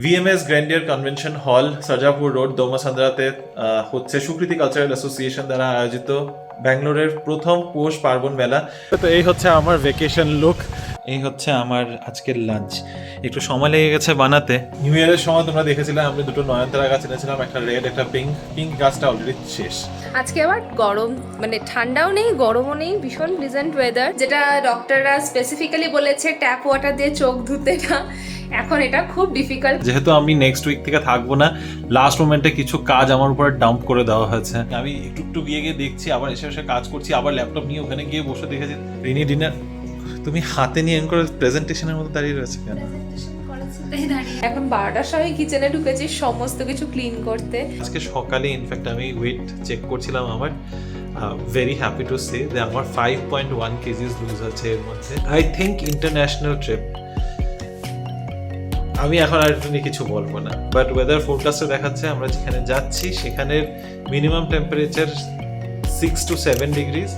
VMS গ্র্যান্ডিয়ার convention hall Sajapur road দোমাসান্দ্রাতে হচ্ছে সুকৃতি cultural association দ্বারা আয়োজিত ব্যাঙ্গালোরের প্রথম পৌষ পার্বণ মেলা। তো এই হচ্ছে আমার ভেকেশন লুক, এই হচ্ছে আমার আজকের লাঞ্চ। একটু সময় লেগে গেছে বানাতে। নিউ ইয়ারের সময় তোমরা দেখেছিলে আমি দুটো নয়নতারা গাছ এনেছিলাম, একটা রেড একটা পিঙ্ক। পিঙ্ক গাছটা অলরেডি শেষ। আজকে আবার গরম, মানে ঠান্ডাও নেই গরমও নেই, ভীষণ প্লিজেন্ট ওয়েদার, যেটা ডক্টররা স্পেসিফিক্যালি বলেছে ট্যাপ ওয়াটার দিয়ে চোখ ধুতে না। এখন এটা খুব ডিফিকাল্ট, যেহেতু আমি নেক্সট উইক থেকে থাকবো না, লাস্ট মোমেন্টে কিছু কাজ আমার উপরে ডাম্প করে দেওয়া হয়েছে। আমি একটু একটু গিয়ে দেখছি, আবার এসে এসে কাজ করছি, আবার ল্যাপটপ নিয়ে ওখানে গিয়ে বসে দেখেছি রিনি ডিনার। তুমি হাতে নিয়ে করে প্রেজেন্টেশনের মতো দাঁড়িয়ে রয়েছে কেন? এখন 12টার সময় কিচেনে ঢুকেছি সমস্ত কিছু ক্লিন করতে। আজকে সকালে ইনফ্যাক্ট আমি ওয়েট চেক করছিলাম আমার, ভেরি হ্যাপি টু সে যে আমার 5.1 কেজিস লুজ হচ্ছে এর মধ্যে। I think international trip. আমি এখন আর নিয়ে কিছু বলবো না, বাট ওয়েদার ফোরকাস্টে দেখাচ্ছে আমরা যেখানে যাচ্ছি সেখানের minimum temperature 6 to 7 degrees.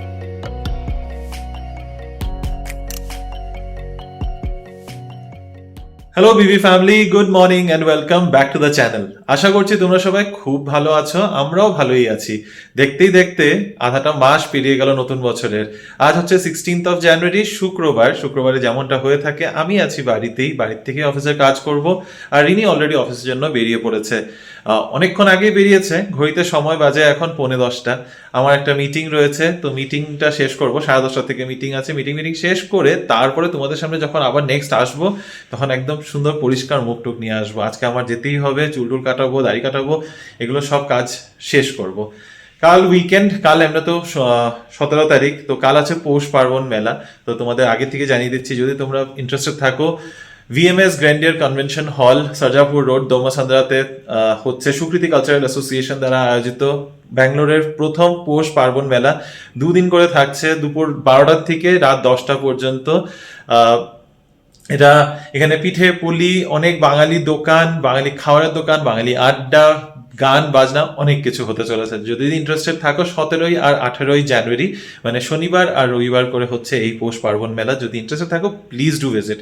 Hello BB family, good morning and welcome back to the channel. আশা করছি তোমরা সবাই খুব ভালো আছো, আমরাও ভালোই আছি। দেখতেই দেখতে আধাটা মাস পেরিয়ে গেল নতুন বছরের। আজ হচ্ছে 16th of January, শুক্রবার। শুক্রবারে যেমনটা হয়ে থাকে আমি আছি বাড়িতেই, বাড়ির থেকে অফিসের কাজ করব। আর রিনি অলরেডি অফিসের জন্য বেরিয়ে পড়েছে, অনেকক্ষণ আগেই বেরিয়েছে। ঘড়িতে সময় বাজে এখন 9:45। আমার একটা মিটিং রয়েছে, তো মিটিংটা শেষ করবো। 10:30 থেকে মিটিং আছে। মিটিং শেষ করে তারপরে তোমাদের সামনে যখন আবার নেক্সট আসবো তখন একদম সুন্দর পরিষ্কার মুখ টুক নিয়ে আসবো। আজকে আমার যেতেই হবে, চুল টুল কাটাবো, দাড়ি কাটাবো, এগুলো সব কাজ শেষ করব। কাল উইকেন্ড, কাল আমরা তো 17 তারিখ, তো কাল আছে পৌষ পার্বণ মেলা। তো তোমাদের আগে থেকে জানিয়ে দিচ্ছি, যদি তোমরা ইন্টারেস্টেড থাকো, VMS গ্র্যান্ডিয়ার convention hall Sajapur road দোমাসান্দ্রাতে হচ্ছে সুকৃতি কালচারাল অ্যাসোসিয়েশন দ্বারা আয়োজিত ব্যাঙ্গালোরের প্রথম পৌষ পার্বণ মেলা। 2 দিন করে থাকছে, দুপুর 12টার থেকে রাত 10টা পর্যন্ত। এখানে পিঠে পুলি, অনেক বাঙালি দোকান, বাঙালি খাবারের দোকান, বাঙালি আড্ডা, গান বাজনা, অনেক কিছু হতে চলেছে। যদি ইন্টারেস্টেড থাকো, 17 আর 18 জানুয়ারি মানে শনিবার আর রবিবার করে হচ্ছে এই পৌষ পার্বণ মেলা। যদি ইন্টারেস্টেড থাকো প্লিজ ডু ভিজিট।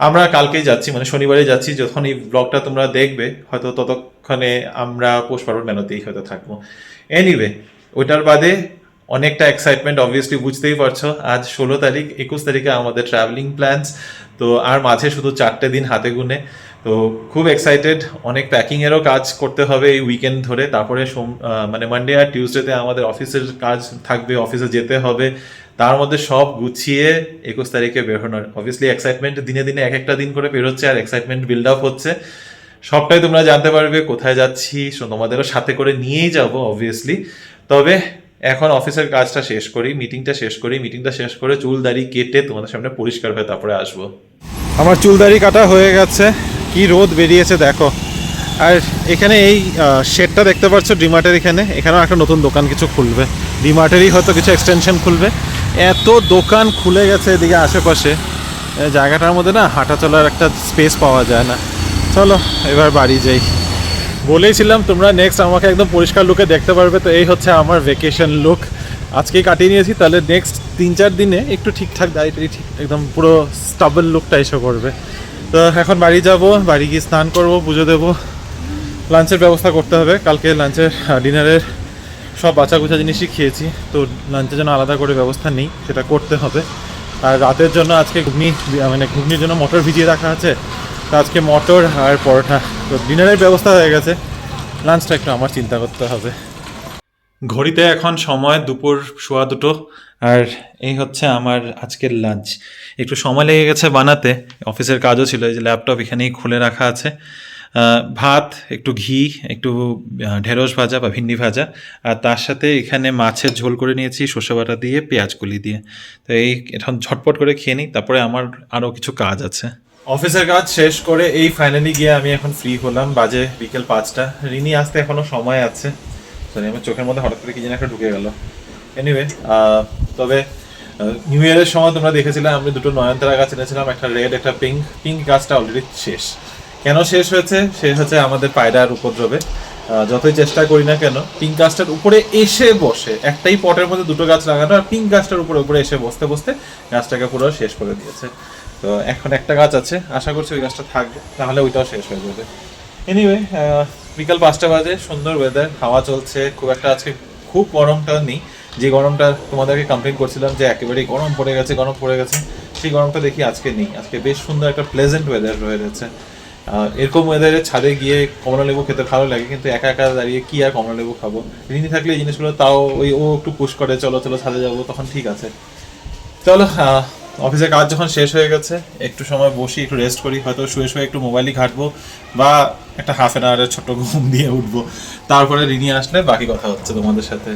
আমরা কালকেই যাচ্ছি, মানে শনিবারে যাচ্ছি। যখন এই ব্লগটা তোমরা দেখবে হয়তো ততক্ষণে আমরা পৌষ পার্বণ মেলাতেই হয়তো থাকবো। এনিওয়ে, ওইটার বাদে অনেকটা এক্সাইটমেন্ট, অবভিয়াসলি বুঝতেই পারছো। আজ 16 তারিখ, 21 তারিখে আমাদের ট্রাভেলিং প্ল্যানস। তো আর মাঝে শুধু 4টে দিন হাতে গুনে। তো খুব এক্সাইটেড। অনেক প্যাকিংয়েরও কাজ করতে হবে এই উইকেন্ড ধরে। তারপরে মানে মানডে আর টিউসডেতে আমাদের অফিসের কাজ থাকবে, অফিসে যেতে হবে। তার মধ্যে সব গুছিয়ে 21 তারিখে বের হওয়ার অবভিয়াসলি এক্সাইটমেন্ট দিনে দিনে এক একটা দিন করে বের হচ্ছে, আর এক্সাইটমেন্ট বিল্ড আপ হচ্ছে। সবটাই তোমরা জানতে পারবে কোথায় যাচ্ছি, তোমাদেরও সাথে করে নিয়েই যাবো অবভিয়াসলি। তবে এখন অফিসের কাজটা শেষ করি, মিটিংটা শেষ করে চুল দাড়ি কেটে তোমাদের সামনে পরিষ্কার হয়ে তারপরে আসবো। আমার চুল দাড়ি কাটা হয়ে গেছে, কি রোদ বেরিয়েছে দেখো। আর এখানে এই শেডটা দেখতে পাচ্ছ ডিমার্টের, এখানেও একটা নতুন দোকান কিছু খুলবে। ডিমার্টেরই হয়তো কিছু এক্সটেনশন খুলবে। এত দোকান খুলে গেছে এদিকে আশেপাশে, জায়গাটার মধ্যে না হাঁটা চলার একটা স্পেস পাওয়া যায় না। চলো এবার বাড়ি যাই। বলেইছিলাম তোমরা নেক্সট আমাকে একদম পরিষ্কার লুকে দেখতে পারবে। তো এই হচ্ছে আমার ভেকেশন লুক, আজকেই কাটিয়ে নিয়েছি। তাহলে নেক্সট 3-4 দিনে একটু ঠিকঠাক দাড়িটারি ঠিক একদম পুরো স্টাবল লুকটা এসে করবে। তো এখন বাড়ি যাব, বাড়ি গিয়ে স্নান করব, পুজো দেবো, লাঞ্চের ব্যবস্থা করতে হবে। কালকে লাঞ্চের ডিনারের সব বাঁচাগুছা জিনিসই খেয়েছি, তো লাঞ্চের জন্য আলাদা করে ব্যবস্থা নেই, সেটা করতে হবে। আর রাতের জন্য আজকে ঘুগনির জন্য মটর ভিজিয়ে রাখা আছে, তো আজকে মটর আর পরোটা। তো ডিনারের ব্যবস্থা হয়ে গেছে, লাঞ্চটা একটু আমার চিন্তা করতে হবে। ঘড়িতে এখন সময় দুপুর 1:15, আর এই হচ্ছে আমার আজকের লাঞ্চ। একটু সময় লেগে গেছে বানাতে, অফিসের কাজও ছিল। এই যে ল্যাপটপ এখানেই খুলে রাখা আছে। ভাত, একটু ঘি, একটু ঢেঁড়স ভাজা বা ভিন্ডি ভাজা, আর তার সাথে এখানে মাছের ঝোল করে নিয়েছি সর্ষে বাটা দিয়ে, পেঁয়াজ কলি দিয়ে। তো এই এখন ঝটপট করে খেয়ে নিই, তারপরে আমার আরও কিছু কাজ আছে। অফিসের কাজ শেষ করে এই ফাইনালি গিয়ে আমি এখন ফ্রি হলাম। বাজে বিকেল 5টা। রিনি আসতে এখনো সময় আছে। আমার চোখের মধ্যে হঠাৎ করে কি যেন একটা ঢুকে গেল। এনিওয়ে, তবে নিউ ইয়ারের সময় তোমরা দেখেছিলে আমি দুটো নয়নতারা গাছ এনেছিলাম, একটা রেড একটা পিঙ্ক। পিঙ্ক গাছটা অলরেডি শেষ। কেন শেষ হয়েছে? শেষ হচ্ছে আমাদের পায়রার উপদ্রবে। যতই চেষ্টা করি না কেন, পিঙ্ক গাছটার উপরে এসে বসে, একটাই পটের মধ্যে দুটো গাছ লাগানো, আর পিঙ্ক গাছটার উপরে এসে বসতে বসতে গাছটাকে পুরো শেষ করে দিয়েছে। তো এখন একটা গাছ আছে, আশা করছি ওই গাছটা থাকবে, তাহলে ওইটাও শেষ হয়ে যাবে। এনিওয়ে বিকাল 5টা বাজে, সুন্দর ওয়েদার, হাওয়া চলছে, খুব একটা আজকে খুব গরমটা নেই। যে গরমটা তোমাদেরকে কমপ্লেন করছিলাম যে একেবারেই গরম পড়ে গেছে, সেই গরমটা দেখি আজকে নেই। আজকে বেশ সুন্দর একটা প্লেজেন্ট ওয়েদার রয়েছে। এরকম ওয়েদারে ছাদে গিয়ে কমলা লেবু খেতে ভালো লাগে, কিন্তু একা একা দাঁড়িয়ে কি আর কমলা লেবু খাবো। রিনি থাকলে এই জিনিসগুলো তাও ওই ও একটু পুশ করে, চলো চলো ছাদে যাবো, তখন ঠিক আছে। চলো, অফিসের কাজ যখন শেষ হয়ে গেছে একটু সময় বসি, একটু রেস্ট করি, হয়তো শুয়ে শুয়ে একটু মোবাইলই ঘাঁটবো বা একটা হাফ অ্যান আওয়ারের ছোট্ট ঘুম দিয়ে উঠবো। তারপরে রিনি আসলে বাকি কথা হচ্ছে তোমাদের সাথে।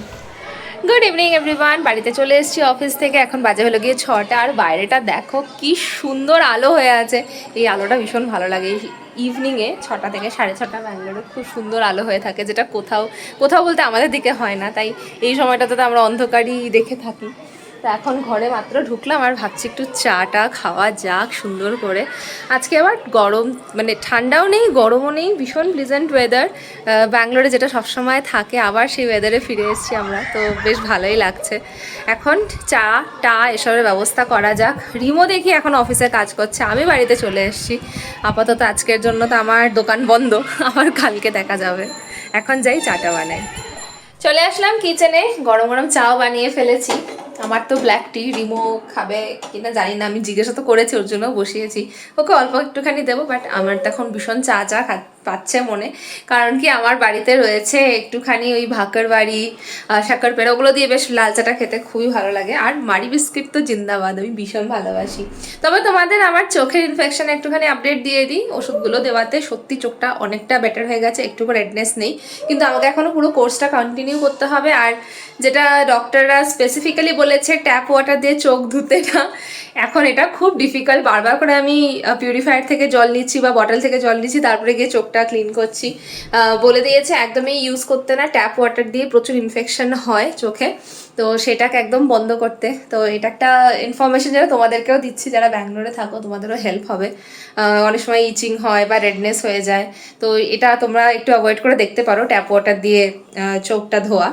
গুড ইভিনিং এভরিওয়ান, বাড়িতে চলে এসেছি অফিস থেকে। এখন বাজে হলো গিয়ে 6টা, আর বাইরেটা দেখো কি সুন্দর আলো হয়ে আছে। এই আলোটা ভীষণ ভালো লাগে। এই ইভিনিংয়ে 6টা থেকে 6:30 ব্যাঙ্গালোরে খুব সুন্দর আলো হয়ে থাকে, যেটা কোথাও কোথাও বলতে আমাদের দিকে হয় না। তাই এই সময়টাতে তো আমরা অন্ধকারই দেখে থাকি। তো এখন ঘরে মাত্র ঢুকলাম আর ভাবছি একটু চাটা খাওয়া যাক সুন্দর করে। আজকে আবার গরম, মানে ঠান্ডাও নেই গরমও নেই, ভীষণ প্লিজেন্ট ওয়েদার। ব্যাঙ্গালোরে যেটা সবসময় থাকে, আবার সেই ওয়েদারে ফিরে এসেছি আমরা, তো বেশ ভালোই লাগছে। এখন চা টা এসবের ব্যবস্থা করা যাক। রিমো দেখি এখন অফিসে কাজ করছে, আমি বাড়িতে চলে এসেছি। আপাতত আজকের জন্য তো আমার দোকান বন্ধ, আবার কালকে দেখা যাবে। এখন যাই চাটা বানাই। চলে আসলাম কিচেনে, গরম গরম চাও বানিয়ে ফেলেছি। আমার তো ব্ল্যাক টি, রিমো খাবে কিনা জানি না, আমি জিজ্ঞাসা তো করেছি, ওর জন্য বসিয়েছি। ওকে অল্প একটুখানি দেবো, বাট আমার তো এখন ভীষণ চা চা পাচ্ছে মনে। কারণ কি আমার বাড়িতে রয়েছে একটুখানি ওই ভাকের বাড়ি, শাকার পেড়া, ওগুলো দিয়ে বেশ লাল চাটা খেতে খুবই ভালো লাগে। আর মারি বিস্কিট তো জিন্দাবাদ, আমি ভীষণ ভালোবাসি। তবে তোমাদের আমার চোখের ইনফেকশন একটুখানি আপডেট দিয়ে দিই। ওষুধগুলো দেওয়াতে সত্যি চোখটা অনেকটা বেটার হয়ে গেছে, একটুকু রেডনেস নেই। কিন্তু আমাকে এখনও পুরো কোর্সটা কন্টিনিউ করতে হবে। আর যেটা ডক্টররা স্পেসিফিক্যালি বলেছে ট্যাপ ওয়াটার দিয়ে চোখ ধুতে না, এখন এটা খুব ডিফিকাল্ট। বারবার করে আমি পিউরিফায়ার থেকে জল নিচ্ছি বা বটল থেকে জল নিচ্ছি, তারপরে গিয়ে চোখটা ক্লিন করছি। বলে দিয়েছে একদমই ইউজ করতে না, ট্যাপ ওয়াটার দিয়ে প্রচুর ইনফেকশন হয় চোখে, তো সেটাকে একদম বন্ধ করতে। তো এটা একটা ইনফরমেশন যেটা তোমাদেরকেও দিচ্ছি, যারা ব্যাঙ্গালোরে থাকো তোমাদেরও হেল্প হবে। অনেক সময় ইচিং হয় বা রেডনেস হয়ে যায়, তো এটা তোমরা একটু অ্যাভয়েড করে দেখতে পারো, ট্যাপ ওয়াটার দিয়ে চোখটা ধোয়া,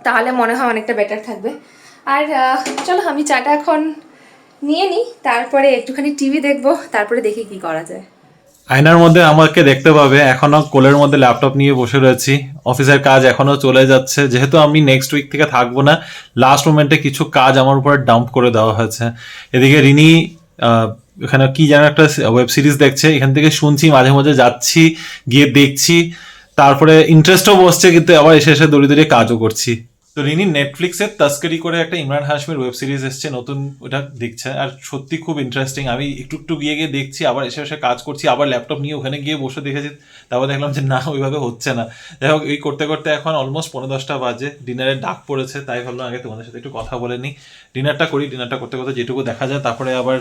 তাহলে মনে হয় অনেকটা বেটার থাকবে। আর চলো আমি চাটা এখন নিয়ে নিই, তারপরে একটুখানি টিভি দেখবো, তারপরে দেখি কি করা যায়। আয়নার মধ্যে আমাকে দেখতে পাবে, এখনো কোলের মধ্যে ল্যাপটপ নিয়ে বসে রয়েছি। অফিসের কাজ এখনো চলে যাচ্ছে, যেহেতু আমি নেক্সট উইক থেকে থাকবো না, লাস্ট মোমেন্টে কিছু কাজ আমার উপরে ডাম্প করে দেওয়া হয়েছে। এদিকে রিনি এখানে কি যেন একটা ওয়েব সিরিজ দেখছে, এখান থেকে শুনছি, মাঝে মাঝে যাচ্ছি, গিয়ে দেখছি, তারপরে ইন্টারেস্টও বসছে, কিন্তু আবার এসে এসে দৌড়ে দৌড়িয়ে কাজও করছি। তো রিনি নেটফ্লিক্সের তস্করি করে একটা ইমরান হাশমির ওয়েব সিরিজ এসছে নতুন, ওটা দেখছে, আর সত্যি খুব ইন্টারেস্টিং। আমি একটু একটু গিয়ে গিয়ে দেখছি, আবার এসে এসে কাজ করছি, আবার ল্যাপটপ নিয়ে ওখানে গিয়ে বসে দেখেছি, তারপর দেখলাম যে না, ওইভাবে হচ্ছে না। যাই হোক, এই করতে করতে এখন অলমোস্ট 9:45 বাজে, ডিনারের ডাক পড়েছে, তাই ভাবলাম আগে তোমাদের সাথে একটু কথা বলে নিই, ডিনারটা করি। ডিনারটা করতে করতে যেটুকু দেখা যায়, তারপরে আবার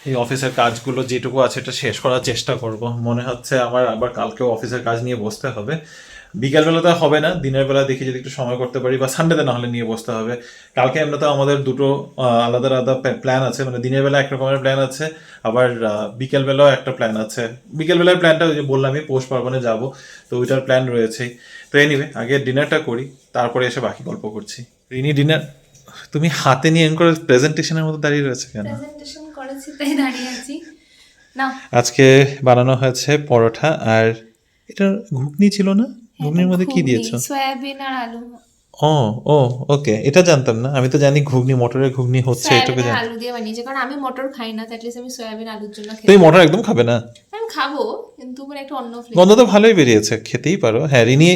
এই অফিসের কাজগুলো যেটুকু আছে এটা শেষ করার চেষ্টা করব। মনে হচ্ছে আমার আবার কালকেও অফিসের কাজ নিয়ে বসতে হবে। বিকালবেলাতে হবে না, দিনের বেলা দেখি যদি একটু সময় করতে পারি, বা সানডেতে না হলে নিয়ে বসতে হবে। কালকে এমনিতে আমাদের দুটো আলাদা আলাদা প্ল্যান আছে, মানে দিনের বেলা এক রকমের প্ল্যান আছে, আবার বিকেলবেলাও একটা প্ল্যান আছে। বিকেলবেলার প্ল্যানটা ওই যে বললামই, পৌষ পার্বণে যাবো, তো ওইটার প্ল্যান রয়েছেই। তো এনিওয়ে, আগে ডিনারটা করি, তারপরে এসে বাকি গল্প করছি। রিনি ডিনার তুমি হাতে নিয়ে এন করে প্রেজেন্টেশনের মতো দাঁড়িয়ে রয়েছে কেন? প্রেজেন্টেশন করেছি তাই দাঁড়িয়ে আছি না। আজকে বানানো হয়েছে পরোটা, আর এটা ঘুগনি ছিল না? ঘুগনির মধ্যে কি দিয়েছো? সয়াবিন আর আলু। ও ও ওকে, এটা জানতাম না। আমি তো জানি ঘুগনি, মটরের ঘুগনি হচ্ছে, এটুকু সয়াবিন আর জানি। আলু দিয়ে বানিয়েছি, কারণ আমি মটর খাই না, তো অ্যাটলিস্ট আমি সয়াবিন আলুর জন্য তুমি খেতে মটর একদম খাবে না? আমি খাবো, কিন্তু মানে একটু অন্য গন্ধ তো ভালোই বেরিয়েছে, খেতেই পারো। হ্যাঁ, রিনি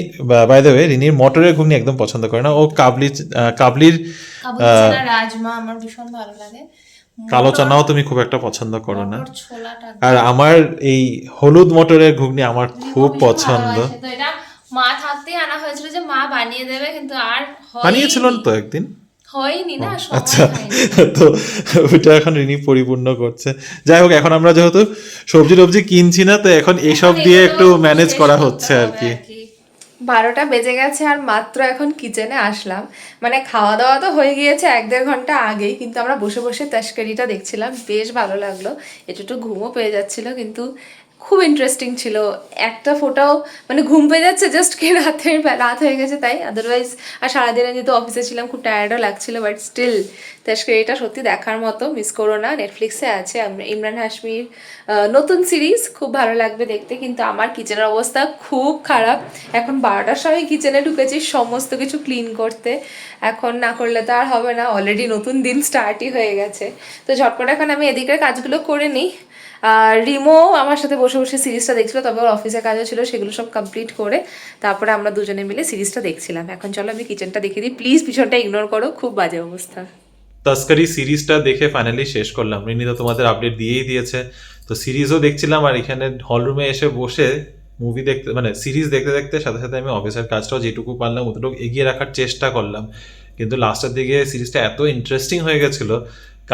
বাই দ্য ওয়ে, রিনির মটরের ঘুগনি একদম পছন্দ করে না, ও কাবলির কাবুলি রাজমা আমার ভীষণ ভালো লাগে। কালো চানাও তুমি খুব একটা পছন্দ করো না। মটর ছোলাটা আর আমার এই হলুদ মটরের ঘুগনি আমার খুব ভীষণ পছন্দ। ভালোবাসে। তো এটা মা থাকতেই আনা হয়েছিল যে মা বানিয়ে দেবে, কিন্তু আর বানিয়েছিল তো একদিন? হয়নি না, আচ্ছা, সময় হয়নি। তো ওইটা এখন রিনি পরিপূর্ণ করছে। যাই হোক, এখন আমরা যেহেতু সবজি টবজি কিনছি না, তো এখন এইসব দিয়ে একটু ম্যানেজ করা হচ্ছে আর কি। 12টা বেজে গেছে আর মাত্র এখন কিচেনে আসলাম। মানে খাওয়া দাওয়া তো হয়ে গিয়েছে 1-1.5 ঘন্টা আগেই, কিন্তু আমরা বসে বসে তস্করিটা দেখছিলাম, বেশ ভালো লাগলো। একটু ঘুমও পেয়ে যাচ্ছিল, কিন্তু খুব ইন্টারেস্টিং ছিল। একটা ফোটাও মানে ঘুম পেয়ে যাচ্ছে জাস্ট কি রাত হয়ে গেছে তাই, আদারওয়াইজ আর সারাদিনে যেহেতু অফিসে ছিলাম খুব টায়ার্ডও লাগছিল, বাট স্টিল তাস্কর এটা সত্যি দেখার মতো, মিস করো না। নেটফ্লিক্সে আছে ইমরান হাশমির নতুন সিরিজ, খুব ভালো লাগবে দেখতে। কিন্তু আমার কিচেনের অবস্থা খুব খারাপ, এখন 12টার সময় কিচেনে ঢুকেছি সমস্ত কিছু ক্লিন করতে, এখন না করলে তো আর হবে না, অলরেডি নতুন দিন স্টার্টই হয়ে গেছে। তো ঝটপট এখন আমি এদিকের কাজগুলো করে নিই। আর রিমো আমার সাথে বসে বসে সিরিজটা দেখছিল, তবে ওর অফিসের কাজও ছিল, সেগুলো সব কমপ্লিট করে তারপরে আমরা দুজনে মিলে সিরিজটা দেখছিলাম। এখন চলো আমি কিচেনটা দেখিয়ে দিই, প্লিজ পিছনটা ইগনোর করো, খুব বাজে অবস্থা। তস্করি সিরিজটা দেখে ফাইনালি শেষ করলাম। রিনি তো তোমাদের আপডেট দিয়েই দিয়েছে, তো সিরিজও দেখছিলাম আর এখানে হল রুমে এসে বসে মুভি দেখতে মানে সিরিজ দেখতে দেখতে সাথে সাথে আমি অফিসের কাজটাও যেটুকু পারলাম অতটুকু এগিয়ে রাখার চেষ্টা করলাম। কিন্তু লাস্টের দিকে সিরিজটা এত ইন্টারেস্টিং হয়ে গেছিল,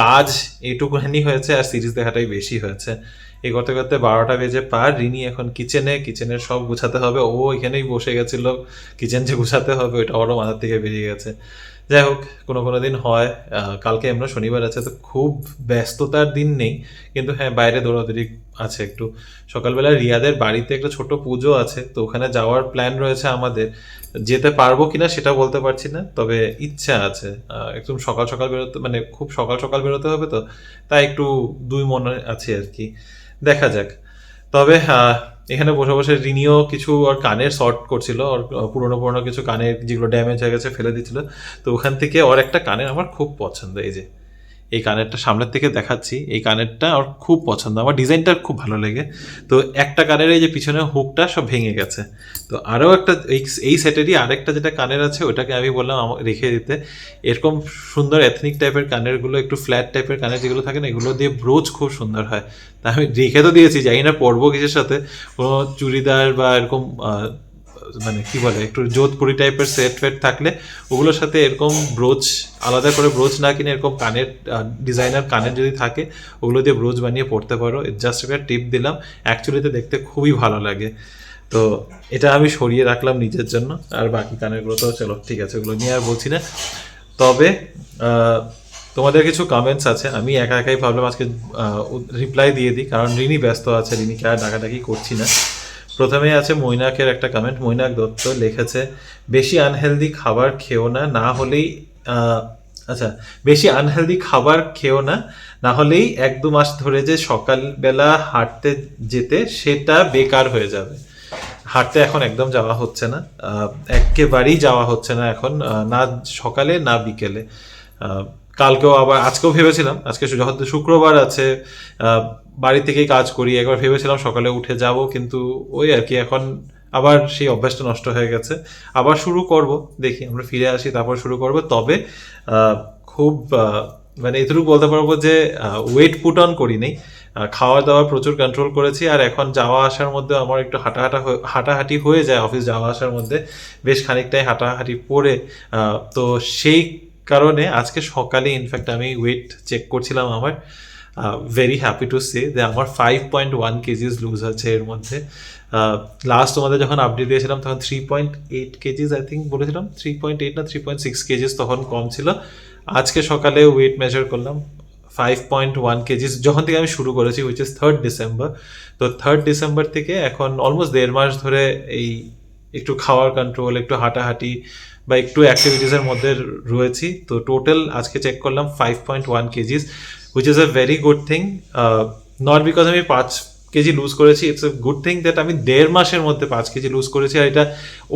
কাজ এইটুকুখানি হয়েছে আর সিরিজ দেখাটাই বেশি হয়েছে। এই করতে করতে 12টা বেজে পার। রিনি এখন কিচেনের সব গুছাতে হবে, ও এখানেই বসে গেছিল, কিচেন যে গুছাতে হবে ওইটা ওরও মাথার থেকে বেরিয়ে গেছে। যাই হোক, কোনো কোনো দিন হয়। কালকে এমন শনিবার আছে, তো খুব ব্যস্ততার দিন নেই, কিন্তু হ্যাঁ বাইরে দৌড়াদৌড়ি আছে একটু। সকালবেলা রিয়াদের বাড়িতে একটা ছোট পুজো আছে, তো ওখানে যাওয়ার প্ল্যান রয়েছে আমাদের। যেতে পারবো কিনা সেটা বলতে পারছি না, তবে ইচ্ছা আছে। একদম সকাল সকাল বেরোতে মানে খুব সকাল সকাল বেরোতে হবে, তো তাই একটু দুই মনে আছে আর কি, দেখা যাক। তবে এখানে বসে বসে রিনিও কিছু ওর কানের শর্ট করছিল, ওর পুরোনো পুরোনো কিছু কানের যেগুলো ড্যামেজ হয়ে গেছে ফেলে দিচ্ছিল। তো ওখান থেকে ওর একটা কানের আমার খুব পছন্দ, এই যে এই কানেরটা সামনের থেকে দেখাচ্ছি, এই কানেরটা আমার খুব পছন্দ, আমার ডিজাইনটা খুব ভালো লাগে। তো একটা কানের এই যে পিছনে হুকটা সব ভেঙে গেছে, তো আরও একটা এই সেটেরই আরেকটা যেটা কানের আছে ওটাকে আমি বললাম রেখে দিতে। এরকম সুন্দর এথনিক টাইপের কানেরগুলো, একটু ফ্ল্যাট টাইপের কানের যেগুলো থাকে না, এগুলো দিয়ে ব্রোচ খুব সুন্দর হয়। তা আমি রেখে তো দিয়েছি, জানি না পরবো কিসের সাথে, কোনো চুড়িদার বা এরকম মানে কি বলে একটু যোধপুরি টাইপের সেট ফেট থাকলে ওগুলোর সাথে এরকম ব্রোচ, আলাদা করে ব্রোচ না কিনে এরকম কানের ডিজাইনার কানের যদি থাকে ওগুলো দিয়ে ব্রোচ বানিয়ে পড়তে পারো। জাস্ট একটা টিপ দিলাম, অ্যাকচুয়ালিতে দেখতে খুবই ভালো লাগে। তো এটা আমি সরিয়ে রাখলাম নিজের জন্য, আর বাকি কানেরগুলো তো চলো ঠিক আছে, ওগুলো নিয়ে আর বলছি না। তবে তোমাদের কিছু কমেন্টস আছে, আমি একা একাই ভাবলাম আজকে রিপ্লাই দিয়ে দিই, কারণ রিনি ব্যস্ত আছে, রিনিকে আর ডাকাডাকি করছি না। প্রথমেই আছে মৈনাকের একটা কমেন্ট, মৈনাক দত্ত লিখেছে বেশি আনহেলদি খাবার খেও না, না হলেই আচ্ছা বেশি আনহেলদি খাবার খেও না, না হলেই 1-2 মাস ধরে যে সকালবেলা হাঁটতে যেতে সেটা বেকার হয়ে যাবে। হাঁটতে এখন একদম যাওয়া হচ্ছে না, একেবারেই যাওয়া হচ্ছে না এখন, না সকালে না বিকেলে। কালকেও আবার আজকেও ভেবেছিলাম, আজকে যেহেতু শুক্রবার আছে বাড়ি থেকেই কাজ করি, একবার ভেবেছিলাম সকালে উঠে যাব, কিন্তু ওই আর কি এখন আবার সেই অভ্যাসটা নষ্ট হয়ে গেছে। আবার শুরু করব, দেখি আমরা ফিরে আসি তারপর শুরু করব। তবে খুব মানে এটুকু বলতে পারবো যে ওয়েট পুট অন করি নেই, খাওয়া দাওয়া প্রচুর কন্ট্রোল করেছি। আর এখন যাওয়া আসার মধ্যে আমার একটু হাঁটাহাঁটি হয়ে যায়, অফিস যাওয়া আসার মধ্যে বেশ খানিকটাই হাঁটাহাঁটি পড়ে। তো সেই কারণে আজকে সকালে ইনফ্যাক্ট আমি ওয়েট চেক করছিলাম আমার, ভেরি হ্যাপি টু সে যে আমার 5.1 কেজিস লুজ হচ্ছে এর মধ্যে। লাস্ট তোমাদের যখন আপডেট দিয়েছিলাম তখন 3.8 কেজিস আই থিঙ্ক বলেছিলাম, 3.8 না 3.6 কেজিস তখন কম ছিল। আজকে সকালে ওয়েট মেজার করলাম 5.1 কেজিস যখন থেকে আমি শুরু করেছি, উইচ ইজ 3rd ডিসেম্বর। তো 3rd ডিসেম্বর থেকে এখন অলমোস্ট 1.5 মাস ধরে এই একটু খাওয়ার কন্ট্রোল, একটু হাঁটাহাঁটি বা একটু অ্যাক্টিভিটিসের মধ্যে রয়েছি। তো টোটাল আজকে চেক করলাম 5.1 KGs, which is a very good thing, not because আমি 5 কেজি লুজ করেছি, it's a good thing that আমি 1.5 মাসের মধ্যে 5 কেজি লুজ করেছি। আর এটা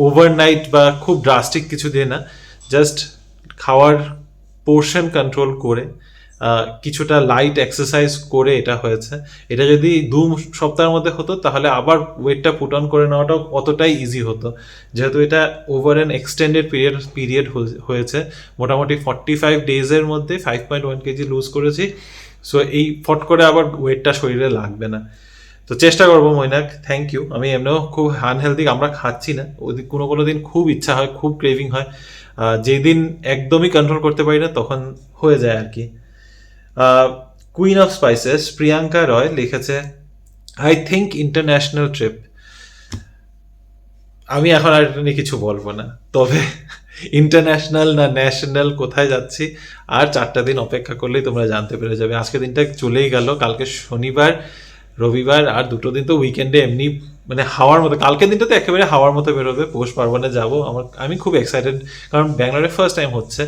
ওভারনাইট বা খুব ড্রাস্টিক কিছু দিয়ে না, জাস্ট খাওয়ার পোর্শন কন্ট্রোল করে কিছুটা লাইট এক্সারসাইজ করে এটা হয়েছে। এটা যদি 2 সপ্তাহের মধ্যে হতো তাহলে আবার ওয়েটটা পুট অন করে নেওয়াটাও অতটাই ইজি হতো, যেহেতু এটা ওভার অ্যান এক্সটেন্ডেড পিরিয়ড হয়েছে। মোটামুটি 45 ডেজের মধ্যে 5.1 কেজি লুজ করেছি। সো এই ফট করে আবার ওয়েটটা শরীরে লাগবে না। তো চেষ্টা করবো মৈনাক, থ্যাংক ইউ। আমি এমনিও খুব আনহেলদি আমরা খাচ্ছি না, ওদিক কোনো দিন খুব ইচ্ছা হয়, খুব ক্রেভিং হয়, যেদিন একদমই কন্ট্রোল করতে পারি না তখন হয়ে যায় আর কি। কুইন অফ স্পাইসেস প্রিয়াঙ্কা রয় লিখেছে আই থিঙ্ক ইন্টারন্যাশনাল ট্রিপ। আমি এখন আর এটা নিয়ে কিছু বলবো না, তবে ইন্টারন্যাশনাল না ন্যাশনাল কোথায় যাচ্ছি আর 4টা দিন অপেক্ষা করলেই তোমরা জানতে পেরে যাবে। আজকে দিনটা চলেই গেল, কালকে শনিবার, রবিবার আর দুটো দিন তো উইকেন্ডে এমনি মানে হাওয়ার মতো, কালকের দিনটা তো একেবারে হাওয়ার মতো বেরোবে, পৌষ পার্বণে যাবো। আমি খুব এক্সাইটেড, কারণ ব্যাঙ্গালোরে ফার্স্ট টাইম হচ্ছে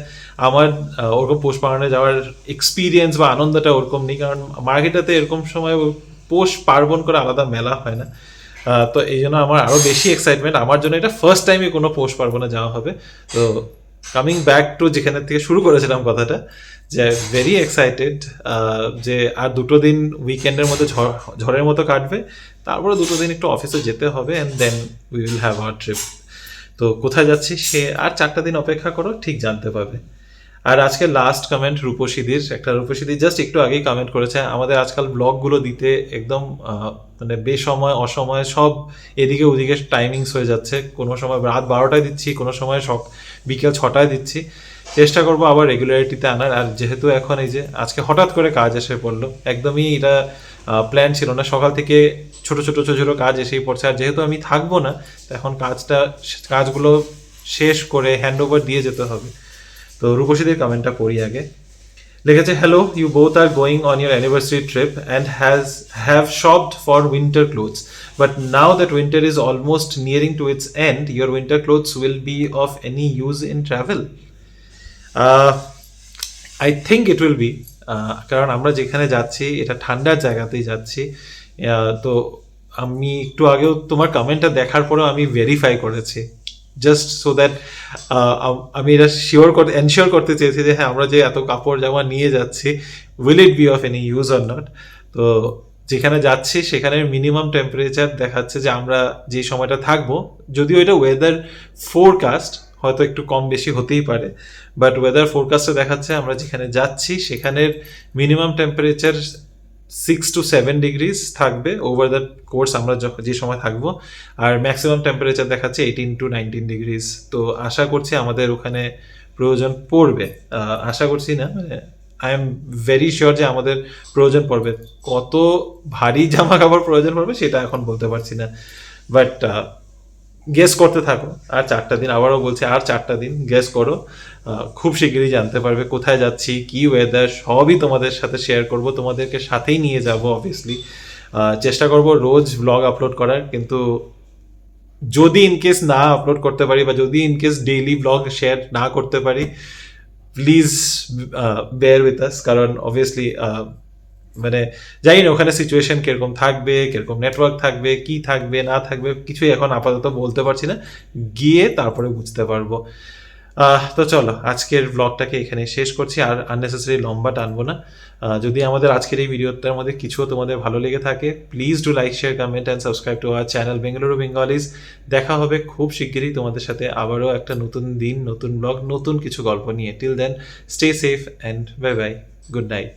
আমার। ওরকম পৌষ পার্বণে যাওয়ার এক্সপিরিয়েন্স বা আনন্দটা ওরকম নেই, কারণ মার্কেটাতে এরকম সময় পৌষ পার্বণ করে আলাদা মেলা হয় না। তো এই জন্য আমার আরও বেশি এক্সাইটমেন্ট, আমার জন্য এটা ফার্স্ট টাইমে কোনো পৌষ পার্বণে যাওয়া হবে। তো কামিং ব্যাক টু যেখানের থেকে শুরু করেছিলাম কথাটা, যে ভেরি এক্সাইটেড, যে আর দুটো দিন উইকেন্ডের মধ্যে ঝড়ের মতো কাটবে, তারপরে দুটো দিন একটু অফিসে যেতে হবে, and then we will have our trip. তো কোথায় যাচ্ছি সে আর 4টা দিন অপেক্ষা করো, ঠিক জানতে পারবে। আর আজকে লাস্ট কমেন্ট রূপসীদির, একটা রূপসীদি জাস্ট একটু আগেই কমেন্ট করেছে, আমাদের আজকাল ব্লগগুলো দিতে একদম মানে বেসময় অসময় সব এদিকে ওদিকে টাইমিংস হয়ে যাচ্ছে, কোনো সময় রাত 12টায় দিচ্ছি, কোনো সময় বিকেল 6টায় দিচ্ছি। চেষ্টা করবো আবার রেগুলারিটিতে আনার। আর যেহেতু এখন এই যে আজকে হঠাৎ করে কাজ এসে পড়লো, একদমই এটা প্ল্যান ছিল না, সকাল থেকে ছোট ছোট ছোট ছোট কাজ এসেই পড়ছে। আর যেহেতু আমি থাকবো না, এখন কাজগুলো শেষ করে হ্যান্ড ওভার দিয়ে যেতে হবে। তো রূপসীদের কমেন্টটা পড়ি আগে। লিখেছে, hello, you both are going on your anniversary trip and have shopped for winter clothes, but now that winter is almost nearing to its end, your winter clothes will be of any use in travel. I think it will be, কারণ আমরা যেখানে যাচ্ছি এটা ঠান্ডার জায়গাতেই যাচ্ছি। তো আমি একটু আগেও তোমার কমেন্টটা দেখার পরেও আমি ভেরিফাই করেছি, জাস্ট সো দ্যাট আমি এটা এনশিওর করতে চেয়েছি যে হ্যাঁ, আমরা যে এত কাপড় জামা নিয়ে যাচ্ছি, will it be of any use or not. তো যেখানে যাচ্ছি সেখানের মিনিমাম টেম্পারেচার দেখাচ্ছে যে আমরা যে সময়টা থাকবো, যদিও এটা ওয়েদার ফোরকাস্ট, হয়তো একটু কম বেশি হতেই পারে, বাট ওয়েদার ফোরকাস্টে দেখাচ্ছে আমরা যেখানে যাচ্ছি সেখানের মিনিমাম টেম্পারেচার 6 to 7 ডিগ্রিজ থাকবে ওভার দ্য কোর্স আমরা যে সময় থাকবো, আর ম্যাক্সিমাম টেম্পারেচার দেখাচ্ছে 18 to 19 ডিগ্রিজ। তো আশা করছি আমাদের ওখানে প্রয়োজন পড়বে, আশা করছি না, মানে আই এম ভেরি শিওর যে আমাদের প্রয়োজন পড়বে। কত ভারী জামা কাপড় প্রয়োজন পড়বে সেটা এখন বলতে পারছি না, বাট গেস করতে থাকো। আর 4টা দিন, আবারও বলছি আর 4টা দিন গেস করো, খুব শিগগিরই জানতে পারবে কোথায় যাচ্ছি, কি ওয়েদার, সবই তোমাদের সাথে শেয়ার করব, তোমাদেরকে সাথেই নিয়ে যাব অবভিয়াসলি। চেষ্টা করব রোজ ব্লগ আপলোড করার, কিন্তু যদি ইনকেস না আপলোড করতে পারি বা যদি ইনকেস ডেইলি ব্লগ শেয়ার না করতে পারি, প্লিজ বেয়ার উইথ আস, কারণ অবভিয়াসলি মানে জানি না ওখানে সিচুয়েশন কিরকম থাকবে, কিরকম নেটওয়ার্ক থাকবে, কি থাকবে না থাকবে, কিছুই এখন আপাতত বলতে পারছি না, গিয়ে তারপরে বুঝতে পারবো। তো চলো আজকের ব্লগটাকে এখানে শেষ করছি, আর আননেসেসারি লম্বা টানবো না। যদি আমাদের আজকের এই ভিডিওটার মধ্যে কিছুও তোমাদের ভালো লেগে থাকে, please do like, share, comment and subscribe to our channel Bengaluru Bengalis. দেখা হবে খুব শিগগিরই তোমাদের সাথে আবারও একটা নতুন দিন, নতুন ব্লগ, নতুন কিছু গল্প নিয়ে। Till then, stay safe and bye bye, good night.